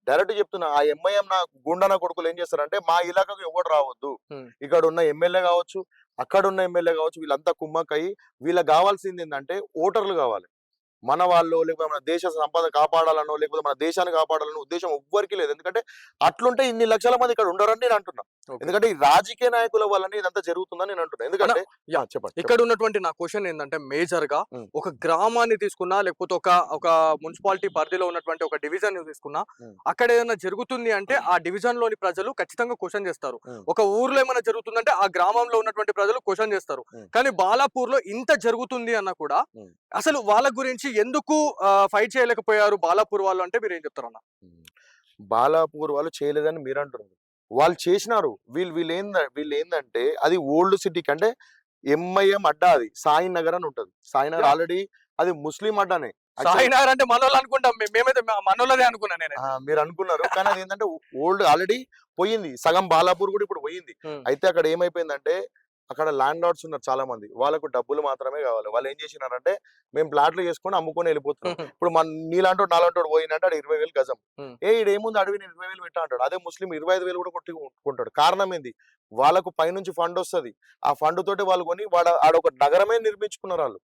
Direct చెప్తున్నా. ఆ MIM నా గుండా నా కొడుకులు ఏం చేస్తారంటే మా ఇలాకాకు ఎవడు రావద్దు, హ్మ్. ఇక్కడ ఉన్న ఎమ్మెల్యే కావచ్చు, అక్కడ ఉన్న ఎమ్మెల్యే కావచ్చు, వీళ్ళంతా కుమ్మక్కయి వీళ్ళకి కావాల్సింది ఏంటంటే ఓటర్లు కావాలి. మన వాళ్ళు లేకపోతే మన దేశ సంపద కాపాడాలనో లేకపోతే మన దేశాన్ని కాపాడాలనో ఉద్దేశం ఎవ్వరికీ లేదు. ఎందుకంటే అట్లుంటే ఇన్ని లక్షల మంది ఇక్కడ ఉండరని నేను అంటున్నా. ఓకే. ఎందుకంటే ఈ రాజకీయ నాయకుల వల్లనే ఇదంతా జరుగుతుందని నేను అంటున్నా. అన్న ఎందుకంటే యాహ్! చెప్పండి. ఇక్కడ ఉన్నటువంటి నా క్వెషన్ ఏందంటే మేజర్‌గా హ్మ్. ఒక గ్రామాన్ని తీసుకున్నా, లేకపోతే ఒక ఒక మున్సిపాలిటీ పరిధిలో ఉన్నటువంటి ఒక డివిజన్‌ని తీసుకున్నా, హ్మ్. అక్కడ ఏదైనా జరుగుతుంది అంటే ఆ డివిజన్‌లోని ప్రజలు ఖచ్చితంగా క్వెషన్ చేస్తారు. హ్మ్. ఒక ఊర్లో ఏమైనా జరుగుతుందంటే ఆ గ్రామంలో ఉన్నటువంటి ప్రజలు క్వెషన్ చేస్తారు. హ్మ్. కానీ బాలాపూర్‌లో ఇంత జరుగుతుంది అన్నా కూడా హ్మ్. అసలు వాళ్ళ గురించి ఎందుకు ఫైట్ చేయలేకపోయారు బాలాపూర్ వాళ్ళు అంటే మీరేం చెప్తారన్న? హ్మ్. బాలాపూర్ వాళ్ళు చేయలేదని మీరంటున్నారు. వాళ్ళు చేసినారు. వీళ్ళేందంటే అది ఓల్డ్ సిటీకి అంటే ఎంఐఎం అడ్డా అది. సాయినగర్ అని ఉంటది. సాయినగర్ యాహ్! ఆల్రెడీ అది ముస్లిం అడ్డానే. యాక్చువల్ సాయినగర్ అంటే మనోళ్ళు అనుకుంటాం. మేమైతే మనోళ్ళదే అనుకున్నా నేనైతే. మీరనుకున్నారు. కానీ అదేంటంటే ఓల్డ్ ఆల్రెడీ పోయింది. సగం బాలాపూర్ గూడా ఇప్పుడు పోయింది. హ్మ్. అయితే అక్కడ ఏమైపోయిందంటే, అక్కడ ల్యాండ్ లార్డ్స్ ఉన్నారు చాలా మంది. వాళ్ళకు డబ్బులు మాత్రమే గావాలి. వాళ్ళేం జేసినారంటే, మేము ప్లాట్లు చేసుకొని అమ్ముకొని ఎళ్ళిపోతున్నాం. హుహు. ఇప్పుడు నీలాంటోడు, నాలాంటోడు పోయిండంటే ఆడు 20,000 గజం. హ్మ్. ఈడేముంది అడవి నేను 20,000 పెట్టా అంటాడు. అదే ముస్లిం 25,000 కూడా కొట్టి కొంటాడు. కారణం ఏంది? వాళ్ళకు పైనుంచి ఫండొస్తది. ఆ ఫండ్ తోటి వాళ్ళు కొని ఆడొక నగరమే నిర్మించుకున్నారాళ్ళు.